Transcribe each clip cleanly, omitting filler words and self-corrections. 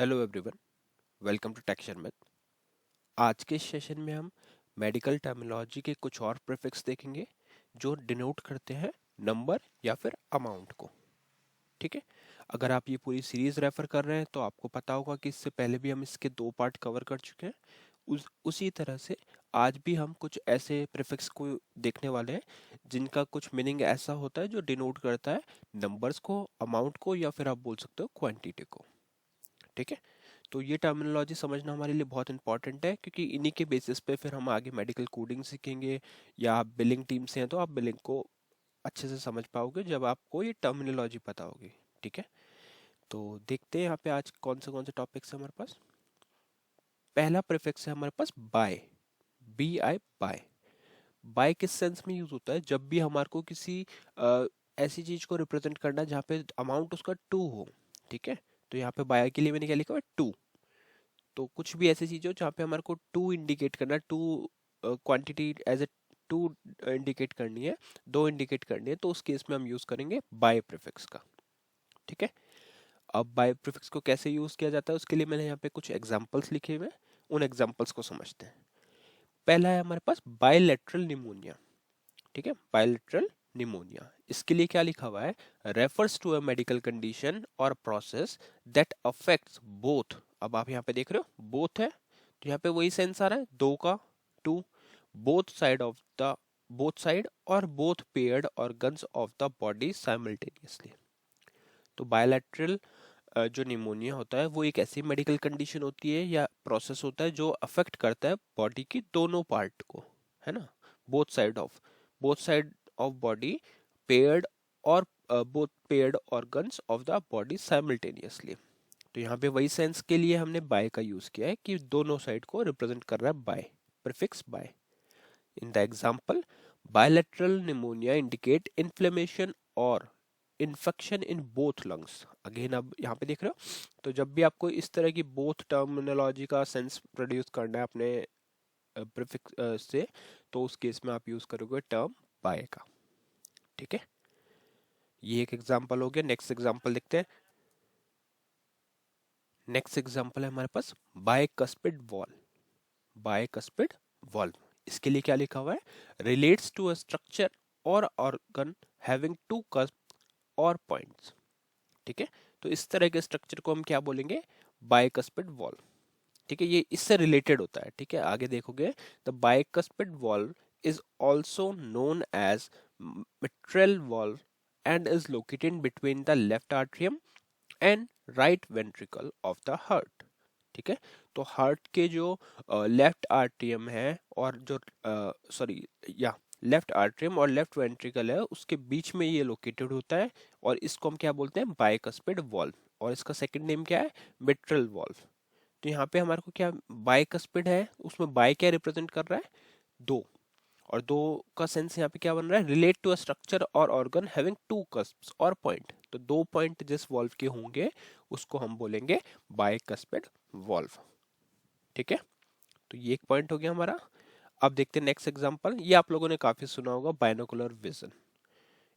Hello everyone, welcome to texture math. आज के session में हम मेडिकल टर्मिनोलॉजी के कुछ और प्रीफिक्स देखेंगे जो डिनोट करते हैं नंबर या फिर अमाउंट को। ठीक है, अगर आप ये पूरी सीरीज रेफर कर रहे हैं तो आपको पता होगा कि इससे पहले भी हम इसके दो पार्ट कवर कर चुके हैं। उसी तरह से आज भी हम कुछ ऐसे प्रीफिक्स को देखने वाले हैं जिनका कुछ मीनिंग ऐसा होता है जो डिनोट करता है नंबर्स को, अमाउंट को, या फिर आप बोल सकते हो क्वांटिटी को। ठीक है, तो ये टर्मिनोलॉजी समझना हमारे लिए बहुत इंपॉर्टेंट है क्योंकि इन्हीं के बेसिस पे फिर हम आगे मेडिकल कोडिंग सीखेंगे, या आप बिलिंग टीम से हैं तो आप बिलिंग को अच्छे से समझ पाओगे जब आपको ये टर्मिनोलॉजी पता होगी। ठीक है, तो देखते हैं यहाँ पे आज कौन से टॉपिक्स है हमारे पास। पहला प्रीफिक्स है हमारे पास bi, B I bi. Bi किस सेंस में यूज होता है? जब भी हमारे को किसी ऐसी चीज को रिप्रेजेंट करना है जहाँ पे अमाउंट उसका टू हो। ठीक है, तो यहाँ पे बाय के लिए मैंने क्या लिखा है? टू। तो कुछ भी ऐसी चीज हो जहाँ पे हमारे को टू इंडिकेट करना है, to quantity as a to indicate करनी है, दो इंडिकेट करनी है, तो उस केस में हम यूज करेंगे बाय प्रीफिक्स का। ठीक है, अब बाय प्रीफिक्स को कैसे यूज किया जाता है उसके लिए मैंने यहाँ पे कुछ एग्जांपल्स लिखे हुए हैं, उन एग्जांपल्स को समझते हैं। पहला है हमारे पास बायलैटरल निमोनिया। ठीक है, बायलैटरल निमोनिया, इसके लिए क्या लिखा हुआ है? Refers to a medical condition और प्रोसेस दैट अफेक्ट्स बोथ। अब आप यहाँ पे देख रहे हो बोथ है, तो यहाँ पे वही सेंस आ रहा है दो का, two, both side of the, both side और both paired organs of the body simultaneously. तो बायलैटरल जो निमोनिया होता है वो एक ऐसी मेडिकल कंडीशन होती है या प्रोसेस होता है जो अफेक्ट करता है बॉडी की दोनों पार्ट को, है ना। Both side of body paired, और both paired organs of the body simultaneously. तो यहाँ पे वही सेंस के लिए हमने बाय का यूज किया है कि दोनों साइड को रिप्रेजेंट कर रहा है bi, prefix bi. In the example, bilateral pneumonia indicate inflammation और infection in both lungs. Again अब यहाँ पे देख रहे हो, तो जब भी आपको इस तरह की बोथ टर्मिनोलॉजी का सेंस प्रोड्यूस करना है अपने प्रीफिक्स से, तो उस केस में आप यूज करोगे टर्म बाय का। ठीक है, ये एक एग्जांपल हो गया। नेक्स्ट एग्जांपल देखते हैं। नेक्स्ट एग्जांपल है हमारे पास बायकस्पिड वॉल। बायकस्पिड वॉल्व, इसके लिए क्या लिखा हुआ है? रिलेट्स टू अ स्ट्रक्चर और ऑर्गन हैविंग टू कस्प और पॉइंट्स। ठीक है, तो इस तरह के स्ट्रक्चर को हम क्या बोलेंगे? Bicuspid valve. ठीक है, ये इससे रिलेटेड होता है। ठीक है, आगे देखोगे, the bicuspid valve is also known as mitral valve and is located between the left atrium and right ventricle of the heart. ठीक है, तो हार्ट के जो लेफ्ट आर्ट्रियम है और जो सॉरी या लेफ्ट आर्ट्रियम और लेफ्ट वेंट्रिकल है उसके बीच में ये लोकेटेड होता है, और इसको हम क्या बोलते हैं? Bicuspid valve. और इसका सेकंड नेम क्या है? Mitral valve. तो यहाँ पे हमारे को क्या बायकस्पिड है, उसमें बाय क्या रिप्रेजेंट कर रहा है? दो। और दो का सेंस यहाँ पे क्या बन रहा है? रिलेट टू अ स्ट्रक्चर और ऑर्गन हैविंग टू कस्प्स और पॉइंट। तो दो पॉइंट जिस वॉल्व के होंगे उसको हम बोलेंगे बायकस्पिड वॉल्व। ठीक है, तो ये एक पॉइंट हो गया हमारा। अब देखते हैं नेक्स्ट एग्जांपल। ये आप लोगों ने काफी सुना होगा, बायनोकुलर विजन।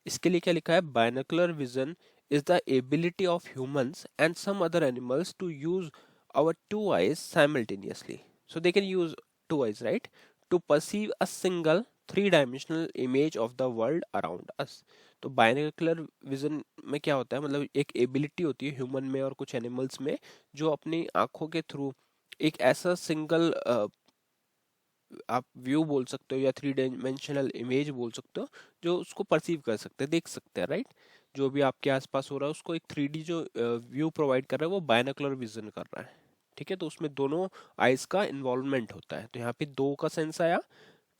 इसके लिए क्या लिखा है? Binocular vision is the ability of humans and some other animals to use our two eyes simultaneously. So they can use two eyes, right? To perceive a single three-dimensional image of the world around us. तो binocular vision में क्या होता है? मतलब एक ability होती है human में और कुछ एनिमल्स में जो अपनी आंखों के थ्रू एक ऐसा सिंगल आप व्यू बोल सकते हो या थ्री डायमेंशनल इमेज बोल सकते हो जो उसको परसीव कर सकते हैं, देख सकते हैं, राइट। जो भी आपके आसपास हो रहा है उसको एक थ्री डी जो व्यू प्रोवाइड कर रहा है वो बायनोकुलर विजन कर रहा है। ठीक है, तो उसमें दोनों आइज का इन्वॉल्वमेंट होता है। तो यहाँ पे दो का सेंस आया,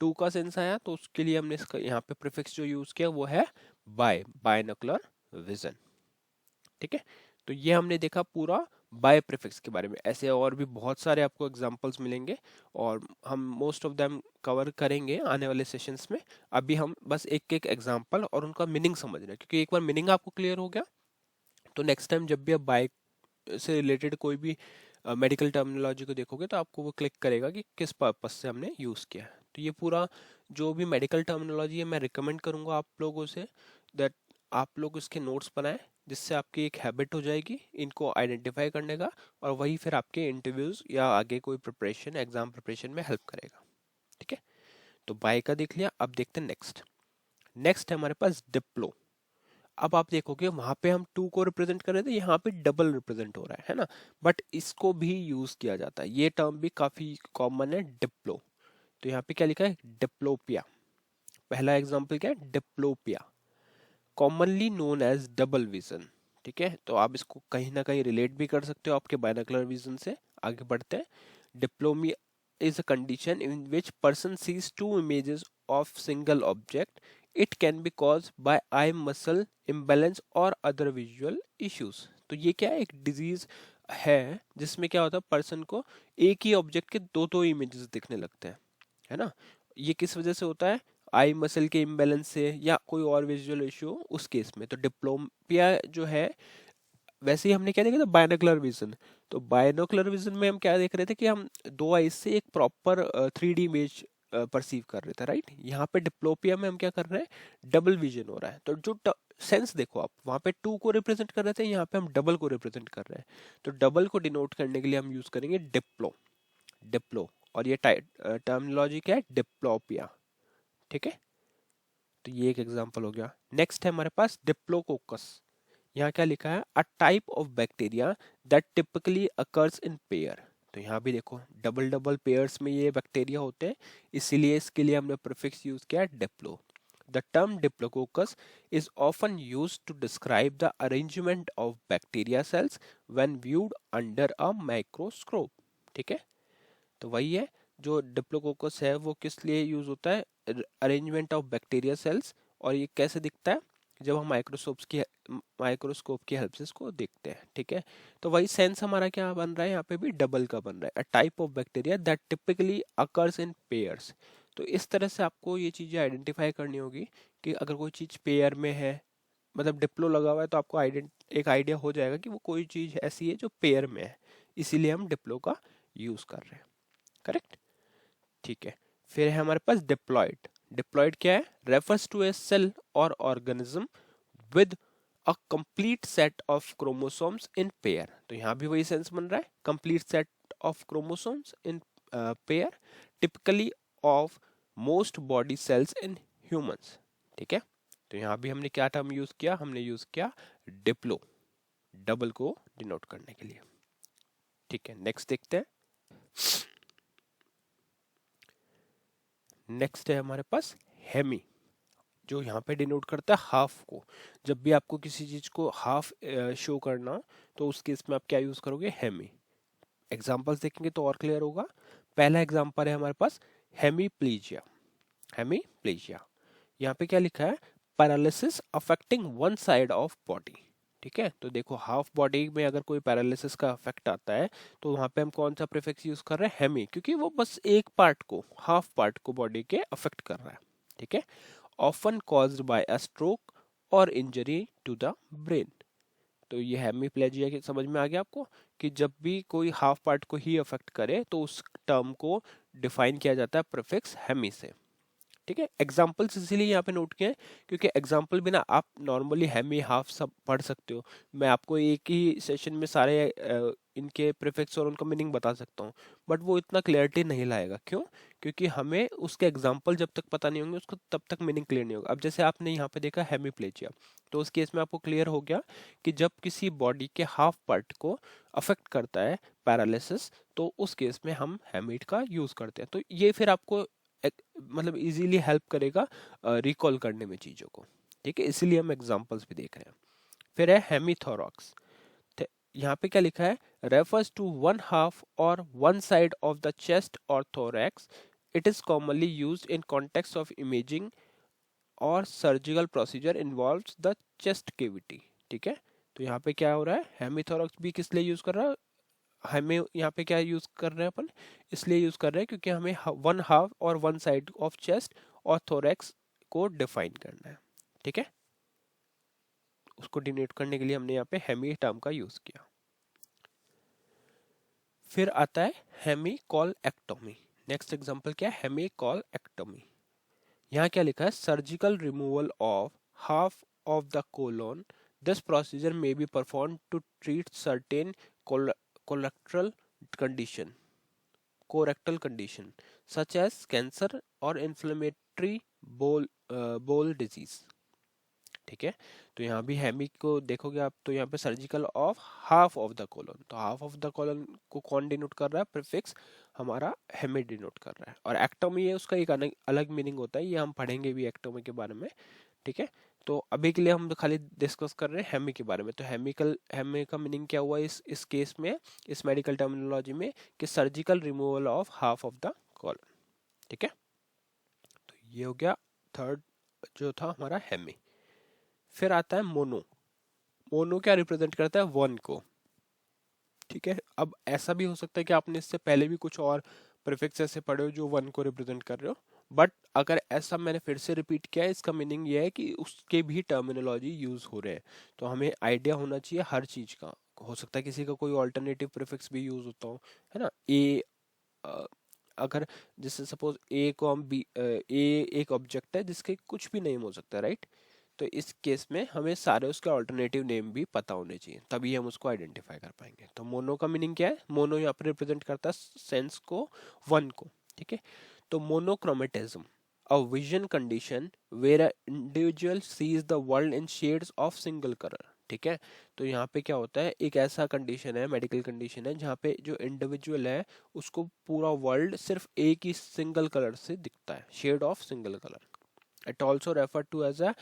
टू का सेंस आया, तो उसके लिए हमने इसका यहाँ पे प्रीफिक्स जो यूज किया वो है बायनोकुलर विजन। ठीक है, तो ये हमने देखा पूरा बाय प्रीफिक्स के बारे में। ऐसे और भी बहुत सारे आपको एग्जांपल्स मिलेंगे और हम मोस्ट ऑफ देम कवर करेंगे आने वाले सेशंस में। अभी हम बस एक एक एग्जांपल और उनका मीनिंग समझ रहे हैं, क्योंकि एक बार मीनिंग आपको क्लियर हो गया तो नेक्स्ट टाइम जब भी आप बाय से रिलेटेड कोई भी मेडिकल टर्मिनोलॉजी को देखोगे तो आपको वो क्लिक करेगा कि किस पर्पस से हमने यूज़ किया है। तो ये पूरा जो भी मेडिकल टर्मिनोलॉजी है मैं रिकमेंड करूँगा आप लोगों से दैट आप लोग इसके नोट्स बनाएं जिससे आपकी एक हैबिट हो जाएगी इनको आइडेंटिफाई करने का, और वही फिर आपके इंटरव्यूज या आगे कोई प्रिपरेशन, एग्जाम प्रिपरेशन में हेल्प करेगा। ठीक है, तो बाय का देख लिया। अब देखते हैं नेक्स्ट। नेक्स्ट है हमारे पास डिप्लो। अब आप देखोगे वहां पे हम टू को रिप्रेजेंट कर रहे थे, यहाँ पे डबल रिप्रेजेंट हो रहा है ना, बट इसको भी यूज किया जाता है, ये टर्म भी काफी कॉमन है, डिप्लो। तो यहाँ पे क्या लिखा है, डिप्लोपिया। पहला एग्जांपल क्या है, diplopia, commonly known as double vision. ठीक है, तो आप इसको कहीं ना कहीं रिलेट भी कर सकते हो आपके बायनोकुलर विजन से। आगे बढ़ते हैं। डिप्लोमिया is a condition in which person sees two images of single object. It can be caused by eye muscle imbalance or other visual issues. तो ये क्या है, एक डिजीज है जिसमें क्या होता है, पर्सन को एक ही ऑब्जेक्ट के दो दो इमेजेस दिखने लगते हैं, है ना। ये किस वजह से होता है, आई मसल के इम्बैलेंस से या कोई और विजुअल इशू उस केस में। तो डिप्लोपिया जो है, वैसे ही हमने क्या देखा था, बायनोकुलर विजन। तो बायनोकुलर विजन में हम क्या देख रहे थे कि हम दो आईज से एक प्रॉपर 3D इमेज परसीव कर रहे थे, राइट। यहाँ पे डिप्लोपिया में हम क्या कर रहे हैं, डबल विजन हो रहा है। तो जो सेंस देखो आप, वहां पे टू को रिप्रेजेंट कर रहे थे, यहाँ पे हम डबल को रिप्रेजेंट कर रहे हैं। तो डबल को डिनोट करने के लिए हम यूज करेंगे डिप्लो। डिप्लो, और ये टर्मिनोलॉजी क्या है, डिप्लोपिया। ठीक है, तो ये एक एग्जांपल हो गया। नेक्स्ट है हमारे पास डिप्लोकोकस। यहाँ क्या लिखा है, a type of bacteria that typically occurs in pair. तो यहाँ भी देखो डबल डबल पेयर्स में ये बैक्टीरिया होते हैं, इसीलिए इसके लिए हमने प्रीफिक्स यूज किया diplo. The term diplococcus is often used to describe the arrangement of bacteria cells when viewed under a microscope. ठीक है, तो वही है, जो डिप्लोकोकस है वो किस लिए यूज होता है, अरेंजमेंट ऑफ बैक्टीरिया सेल्स। और ये कैसे दिखता है, जब हम माइक्रोस्कोप की हेल्प से इसको देखते हैं। ठीक है, तो वही सेंस हमारा क्या बन रहा है, यहाँ पे भी डबल का बन रहा है, a type of bacteria that typically occurs in pairs. तो इस तरह से आपको ये चीजें आइडेंटिफाई करनी होगी कि अगर कोई चीज पेयर में है, मतलब डिप्लो लगा हुआ है, तो आपको एक आइडिया हो जाएगा कि वो कोई चीज ऐसी है जो पेयर में है, इसीलिए हम डिप्लो का यूज कर रहे हैं। करेक्ट, ठीक है। फिर है हमारे पास डिप्लॉयड। डिप्लॉयड क्या है, रेफर्स टू ए सेल और organism with a complete set of chromosomes in pair. तो यहाँ भी वही सेंस बन रहा है, complete set of chromosomes in pair, typically of most body cells in humans. ठीक है, तो यहाँ भी हमने क्या टर्म यूज किया, हमने यूज किया डिप्लो, डबल को डिनोट करने के लिए। ठीक है, नेक्स्ट देखते हैं। नेक्स्ट है हमारे पास हेमी, जो यहाँ पे डिनोट करता है हाफ को। जब भी आपको किसी चीज को हाफ शो करना हो, तो उस केस में आप क्या यूज करोगे, हेमी। एग्जांपल्स देखेंगे तो और क्लियर होगा। पहला एग्जांपल है हमारे पास हेमीप्लीजिया। हेमीप्लीजिया, यहाँ पे क्या लिखा है, paralysis affecting one side of body. ठीक है, तो देखो हाफ बॉडी में अगर कोई पैरालिसिस का अफेक्ट आता है, तो वहां पे हम कौन सा प्रीफिक्स यूज कर रहे हैं, हेमी, क्योंकि वो बस एक पार्ट को, हाफ पार्ट को बॉडी के अफेक्ट कर रहा है। ठीक है, often caused by a stroke और इंजरी टू द ब्रेन। तो ये हेमीप्लेजिया के समझ में आ गया आपको, कि जब भी कोई हाफ पार्ट को ही अफेक्ट करे तो उस टर्म को डिफाइन किया जाता है प्रीफिक्स हेमी से। ठीक है, एग्जाम्पल्स इसीलिए यहाँ पे नोट किए हैं, क्योंकि एग्जाम्पल बिना आप नॉर्मली हेमी हाफ सब पढ़ सकते हो। मैं आपको एक ही सेशन में सारे इनके प्रीफिक्स और उनका मीनिंग बता सकता हूँ, बट वो इतना क्लैरिटी नहीं लाएगा। क्यों, क्योंकि हमें उसके एग्जाम्पल जब तक पता नहीं होंगे, उसको तब तक मीनिंग क्लियर नहीं होगा। अब जैसे आपने यहाँ पे देखा हेमीप्लेजिया, तो उस केस में आपको क्लियर हो गया कि जब किसी बॉडी के हाफ पार्ट को अफेक्ट करता है पैरालिसिस, तो उस केस में हम हेमिट का यूज करते हैं। तो ये फिर आपको मतलब इजीली हेल्प करेगा रिकॉल करने में चीजों को। ठीक है, इसीलिए हम एग्जांपल्स भी देख रहे हैं। फिर है हेमीथोरॉक्स। यहाँ पे क्या लिखा है, रेफर्स टू वन हाफ और one side of the chest और thorax. It is commonly used in context of imaging और surgical procedure involves the chest cavity. ठीक है, तो यहाँ पे क्या हो रहा है, हेमीथोरॉक्स भी किस लिए यूज कर रहा है, हमें यहाँ पे क्या यूज कर रहे हैं अपन, इसलिए यूज कर रहे हैं क्योंकि हमें वन हाफ और वन साइड ऑफ चेस्ट और थोरैक्स को डिफाइन करना है। ठीक है, उसको डिनोट करने के लिए हमने यहाँ पे हेमी टर्म का यूज किया। फिर आता है हेमिकॉलएक्टोमी। नेक्स्ट एग्जांपल क्या है, हेमिकॉलएक्टोमी। यहाँ क्या लिखा है, surgical removal of half of the colon this procedure may be perform to treat certain colorectal condition colorectal condition such as cancer और इन्फ्लेमेटरी बोल डिजीज। ठीक है, तो यहाँ भी हेमी को देखोगे आप तो यहाँ पे surgical of half of the colon, तो हाफ ऑफ द कोलन को कौन डिनोट कर रहा है, प्रीफिक्स हमारा हेमी डिनोट कर रहा है। और एक्टोमी है उसका एक अलग मीनिंग होता है, ये हम पढ़ेंगे भी एक्टोमी के बारे में। ठीक है, तो अभी के लिए हम तो खाली डिस्कस कर रहे हैं हेमी के बारे में। तो हेमी का मीनिंग क्या हुआ इस केस में, इस मेडिकल टर्मिनोलॉजी में, कि surgical removal of half of the colon. ठीक है, तो ये हो गया थर्ड जो था हमारा हेमी। फिर आता है मोनो। मोनो क्या रिप्रेजेंट करता है, वन को। ठीक है, अब ऐसा भी हो सकता है कि आपने इससे पहले भी कुछ और प्रीफिक्स ऐसे पढ़े हो जो वन को रिप्रेजेंट कर रहे हो, बट अगर ऐसा मैंने फिर से रिपीट किया है, इसका मीनिंग ये है कि उसके भी टर्मिनोलॉजी यूज हो रहे हैं, तो हमें आइडिया होना चाहिए हर चीज का। हो सकता है किसी का कोई ऑल्टरनेटिव प्रीफिक्स भी यूज होता हो, है ना। ए अगर जैसे सपोज ए को हम बी, ए एक ऑब्जेक्ट है जिसके कुछ भी नेम हो सकता है, राइट। तो इस केस में हमें सारे उसके ऑल्टरनेटिव नेम भी पता होने चाहिए, तभी हम उसको आइडेंटिफाई कर पाएंगे। तो मोनो का मीनिंग क्या है, मोनो यहाँ पर रिप्रेजेंट करता है सेंस को, वन को। ठीक है, तो monochromatism, a vision condition where a individual sees the world in shades of single colour. ठीक है, तो यहाँ पे क्या होता है, एक ऐसा कंडीशन है, मेडिकल कंडीशन है, जहाँ पे जो इंडिविजुअल है उसको पूरा वर्ल्ड सिर्फ एक ही सिंगल कलर से दिखता है, shade of single colour. It also refer to as a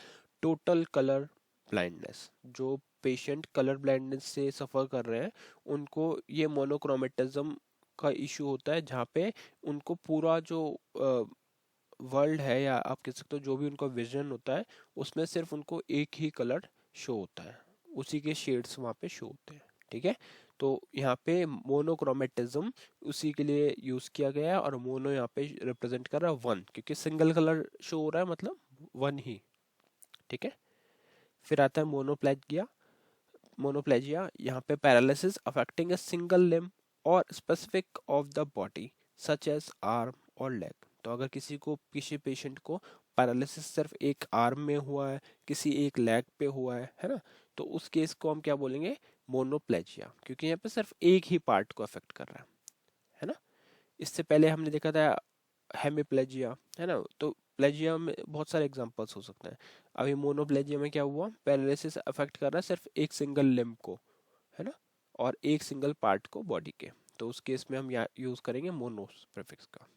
total colour blindness. जो पेशेंट कलर ब्लाइंडनेस से सफ़र कर रहे हैं उनको ये मोनोक्रोमेटिज्म का इशू होता है, जहाँ पे उनको पूरा जो वर्ल्ड है, या आप कह सकते हो जो भी उनका विजन होता है, उसमें सिर्फ उनको एक ही कलर शो होता है, उसी के शेड्स वहाँ पे शो होते हैं। ठीक है, तो यहाँ पे मोनोक्रोमेटिज्म उसी के लिए यूज किया गया है, और मोनो यहाँ पे रिप्रेजेंट कर रहा है वन, क्योंकि सिंगल कलर शो हो रहा है मतलब वन ही। ठीक है, फिर आता है मोनोप्लेजिया। मोनोप्लेजिया यहाँ पे paralysis affecting a single limb और specific of the body such as arm और लेग। तो अगर किसी पेशेंट को पैरालिसिस सिर्फ एक आर्म में हुआ है, किसी एक लेग पे हुआ है ना, तो उस केस को हम क्या बोलेंगे, मोनोप्लेजिया, क्योंकि यहाँ पे सिर्फ एक ही पार्ट को अफेक्ट कर रहा है ना। इससे पहले हमने देखा था हेमिप्लेजिया, है ना। तो प्लेजिया में बहुत सारे एग्जांपल्स हो सकते हैं। अभी मोनोप्लेजिया में क्या हुआ, पैरालिसिस अफेक्ट कर रहा है सिर्फ एक सिंगल लिम्ब को, है ना, और एक सिंगल पार्ट को बॉडी के, तो उस केस में हम यहाँ यूज करेंगे मोनोस प्रीफिक्स का।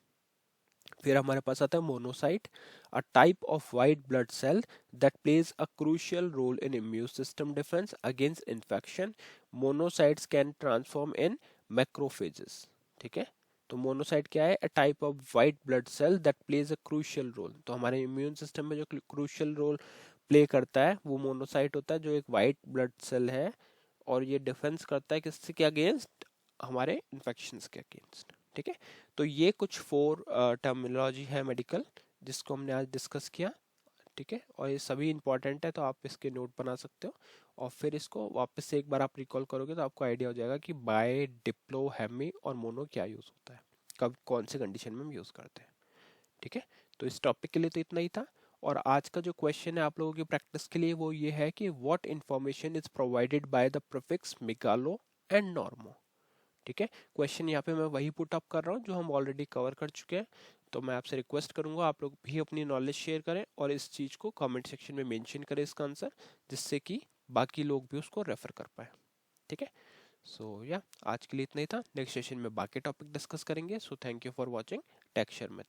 फिर हमारे पास आता है monocyte, a type of white blood cell that plays a crucial role in immune system defence against infection. Monocytes can transform in macrophages. ठीक है, तो मोनोसाइट क्या है, a type of white blood cell that plays a crucial role. तो हमारे immune system में जो crucial role play करता है वो मोनोसाइट होता है, जो एक वाइट ब्लड सेल है, और ये डिफेंस करता है किससे के अगेंस्ट, हमारे इन्फेक्शंस के अगेंस्ट। ठीक है, तो ये कुछ 4 टर्मिनोलॉजी है मेडिकल जिसको हमने आज डिस्कस किया। ठीक है, और ये सभी इंपॉर्टेंट है, तो आप इसके नोट बना सकते हो, और फिर इसको वापस से एक बार आप रिकॉल करोगे तो आपको आइडिया हो जाएगा कि बाय, डिप्लो, हेमी और मोनो क्या यूज़ होता है, कब कौन से कंडीशन में हम यूज़ करते हैं। ठीक है, तो इस टॉपिक के लिए तो इतना ही था। और आज का जो क्वेश्चन है आप लोगों की प्रैक्टिस के लिए वो ये है कि what information is provided by the prefix megalo and normo. ठीक है, क्वेश्चन यहाँ पे मैं वही पुट अप कर रहा हूँ जो हम ऑलरेडी कवर कर चुके हैं। तो मैं आपसे रिक्वेस्ट करूंगा आप लोग भी अपनी नॉलेज शेयर करें और इस चीज़ को कमेंट सेक्शन में मेंशन करें इसका आंसर, जिससे कि बाकी लोग भी उसको रेफर कर पाए। ठीक है, सो या आज के लिए इतना ही था। नेक्स्ट सेशन में बाकी टॉपिक डिस्कस करेंगे। So thank you for watching Tech Share में।